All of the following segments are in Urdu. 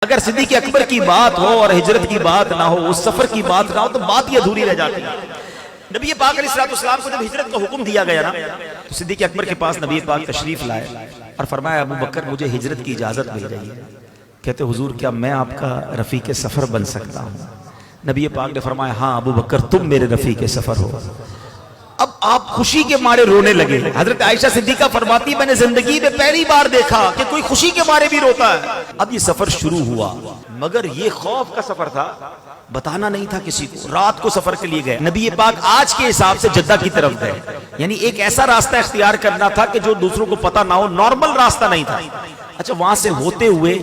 اگر صدیق اکبر کی بات ہو اور ہجرت کی بات نہ ہو، اس سفر کی بات نہ ہو، تو بات یہ ادھوری رہ جاتی ہے۔ نبی پاک علیہ السلام کو جب ہجرت کا حکم دیا گیا نا، تو صدیق اکبر کے پاس نبی پاک تشریف لائے اور فرمایا ابو بکر مجھے ہجرت کی اجازت مل گئی ہے۔ کہتے حضور کیا میں آپ کا رفیق سفر بن سکتا ہوں؟ نبی پاک نے فرمایا ہاں ابو بکر تم میرے رفیق سفر ہو۔ اب آپ خوشی کے مارے رونے لگے۔ حضرت عائشہ صدیقہ فرماتی میں نے زندگی میں پہلی بار دیکھا کہ کوئی خوشی کے مارے بھی روتا ہے۔ اب یہ سفر شروع ہوا، مگر یہ خوف کا سفر تھا، بتانا نہیں تھا کسی کو۔ رات کو سفر کے لیے گئے، نبی پاک آج کے حساب سے جدہ کی طرف گئے، یعنی ایک ایسا راستہ اختیار کرنا تھا کہ جو دوسروں کو پتہ نہ ہو، نارمل راستہ نہیں تھا۔ اچھا وہاں سے ہوتے ہوئے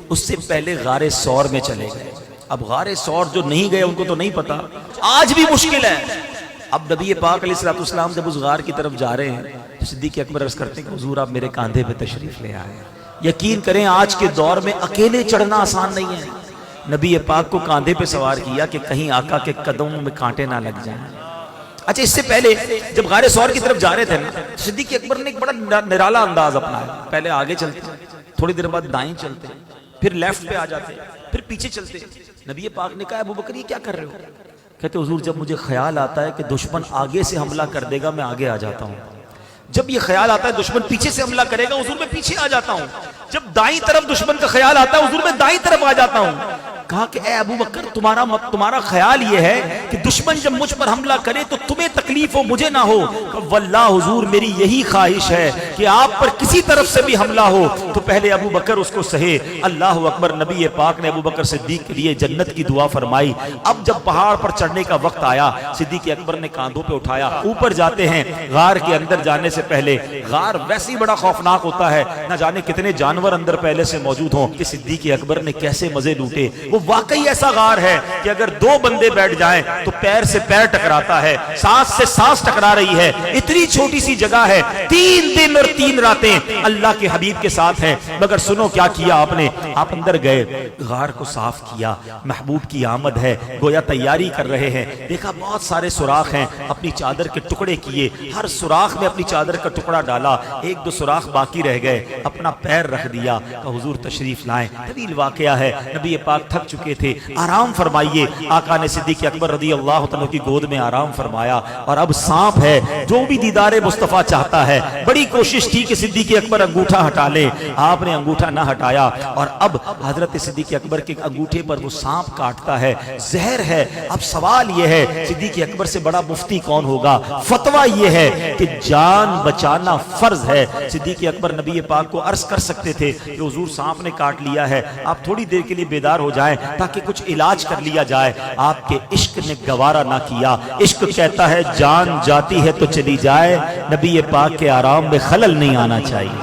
اس سے پہلے غار ثور میں چلے گئے۔ اب غار ثور جو نہیں گئے ان کو تو نہیں پتا، آج بھی مشکل ہے۔ اب نبی پاک علیہ السلام جب اس غار کی طرف جا رہے ہیں تو صدیق اکبر عرض کرتے ہیں کہ حضور آپ میرے کاندھے پہ تشریف لے آئے۔ یقین کریں آج کے دور میں اکیلے چڑھنا آسان نہیں ہے۔ نبی پاک کو کاندھے پہ سوار کیا کہ کہیں آقا کے قدموں میں کانٹے نہ لگ جائیں۔ اچھا اس سے پہلے جب غار ثور کی طرف جا رہے تھے نا، صدیق اکبر نے ایک بڑا نرالا انداز اپنایا۔ پہلے آگے چلتے، تھوڑی دیر بعد دائیں چلتے، پھر لیفٹ پہ آ جاتے، پھر پیچھے چلتے۔ نبی پاک نے کہا ابو بکر یہ کیا کر رہے ہو؟ کہتے حضور جب مجھے خیال آتا ہے کہ دشمن آگے سے حملہ کر دے گا میں آگے آ جاتا ہوں، جب یہ خیال آتا ہے دشمن پیچھے سے حملہ کرے گا حضور میں پیچھے آ جاتا ہوں، جب دائیں طرف دشمن کا خیال آتا ہے حضور میں دائیں طرف آ جاتا ہوں۔ کہا کہ اے ابو بکر تمہارا خیال یہ ہے کہ دشمن جب مجھ پر حملہ کرے تو تمہیں تکلیف ہو مجھے نہ ہو؟ کہ واللہ حضور میری یہی خواہش ہے کہ آپ پر کسی طرف سے بھی حملہ ہو تو پہلے ابو بکر اس کو سہے۔ اللہ اکبر۔ نبی پاک نے ابو بکر صدیق کے لیے جنت کی دعا فرمائی۔ اب جب پہاڑ پر چڑھنے کا وقت آیا صدیق اکبر نے کاندھوں پہ اٹھایا، اوپر جاتے ہیں۔ غار کے اندر جانے سے پہلے، غار ویسے ہی بڑا خوفناک ہوتا ہے، نہ جانے کتنے جانور اندر پہلے سے موجود ہوں، کہ صدیق اکبر نے کیسے مزے لوٹے۔ وہ واقعی ایسا غار ہے کہ اگر دو بندے بیٹھ جائیں تو پیر سے پیر ٹکراتا ہے، سانس سے سانس ٹکرا رہی ہے۔ اتنی چھوٹی سی جگہ ہے، 3 دن اور 3 راتیں اللہ کے حبیب کے ساتھ ہیں۔ مگر سنو کیا کیا آپ نے، آپ اندر گئے، غار کو صاف کیا، محبوب کی آمد ہے، گویا تیاری کر رہے ہیں۔ دیکھا بہت سارے سوراخ ہیں، اپنی چادر کے ٹکڑے کیے، ہر سوراخ میں اپنی چادر کا ٹکڑا ڈالا، 1-2 سوراخ باقی رہ گئے، اپنا پیر رکھ دیا کہ حضور تشریف لائیں۔ طویل واقعہ ہے، نبی پاک تھک چکے تھے، آرام فرمائیے۔ آقا نے صدیق اکبر رضی اللہ عنہ کی گود میں آرام فرمایا، اور اب سانپ ہے جو بھی دیدار مصطفیٰ چاہتا ہے، بڑی کوشش تھی کہ صدیق اکبر انگوٹھا ہٹا لے، آپ نے انگوٹھا نہ ہٹایا، اور اب حضرت صدیق اکبر کے انگوٹھے پر وہ سانپ کاٹتا ہے، زہر ہے۔ اب سوال یہ ہے صدیق اکبر سے بڑا مفتی کون ہوگا؟ فتویٰ یہ ہے کہ جان بچانا فرض ہے۔ صدیق اکبر نبی پاک کو عرض کر سکتے تھے کہ حضور سانپ نے کاٹ لیا ہے، آپ تھوڑی دیر کے لیے بیدار ہو جائیں تاکہ کچھ علاج کر لیا جائے۔ آپ کے عشق نے گوارا نہ کیا، عشق کہتا ہے جان جاتی ہے تو چلی جائے، نبی پاک کے آرام میں خلل نہیں آنا چاہیے۔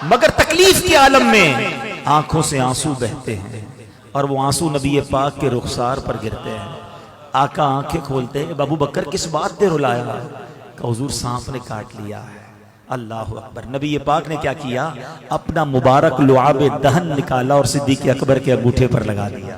مگر تکلیف کے عالم میں آنکھوں سے آنسو بہتے ہیں، اور وہ آنسو نبی پاک کے رخسار پر گرتے ہیں۔ آقا آنکھیں کھولتے ہیں، ابو بکر کس بات پہ رلایا؟ کہ حضور سانپ نے کاٹ لیا ہے۔ اللہ اکبر۔ نبی پاک نے کیا کیا؟ اپنا مبارک لعاب دہن نکالا اور صدیق اکبر کے انگوٹھے پر لگا دیا۔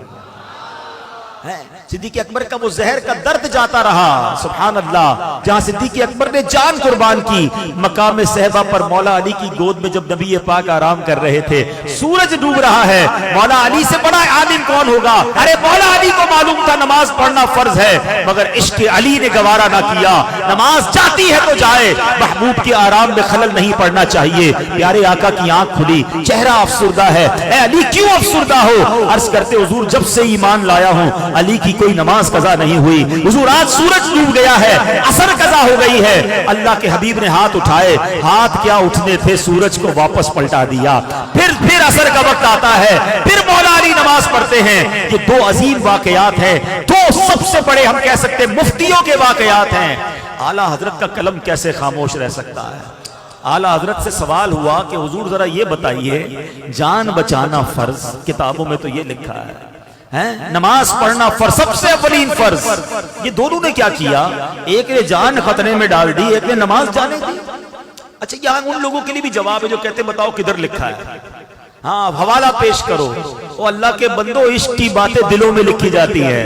صدیق اکبر کا وہ زہر کا درد جاتا رہا، سبحان اللہ۔ جہاں صدیق اکبر نے جان قربان کی، مقام صحبہ پر مولا علی کی گود میں جب نبی پاک آرام کر رہے تھے، سورج ڈوب رہا ہے، مولا علی سے بڑا عالم کون ہوگا؟ ارے مولا علی کو معلوم تھا نماز پڑھنا فرض ہے، مگر عشق علی نے گوارا نہ کیا۔ نماز جاتی ہے تو جائے، محبوب کے آرام میں خلل نہیں پڑنا چاہیے۔ پیارے آقا کی آنکھ کھلی، چہرہ افسردہ ہے۔ اے علی کیوں افسردہ ہو؟ عرض کرتے حضور جب سے ایمان لایا ہوں علی کی کوئی نماز قضا نہیں ہوئی۔ حضور آج سورج ڈوب گیا ہے، عصر قضا ہو گئی ہے۔ اللہ کے حبیب نے ہاتھ اٹھائے، ہاتھ کیا اٹھنے تھے، سورج کو واپس پلٹا دیا۔ پھر عصر کا وقت آتا ہے، پھر مولا علی نماز پڑھتے ہیں۔ یہ 2 عظیم واقعات ہیں، 2 سب سے بڑے ہم کہہ سکتے مفتیوں کے واقعات ہیں۔ اعلیٰ حضرت کا قلم کیسے خاموش رہ سکتا ہے؟ اعلیٰ حضرت سے سوال ہوا کہ حضور ذرا یہ بتائیے، جان بچانا فرض، کتابوں میں تو یہ لکھا ہے، نماز پڑھنا فرض، سب سے اولین فرض۔ یہ دونوں نے کیا کیا؟ ایک نے جان خطرے میں ڈال دی، ایک نے نماز جانے دی۔ اچھا یہاں ان لوگوں کے لیے بھی جواب ہے جو کہتے بتاؤ کدھر لکھا ہے، ہاں حوالہ پیش کرو۔ او اللہ کے بندو، عشق کی باتیں دلوں میں لکھی جاتی ہیں،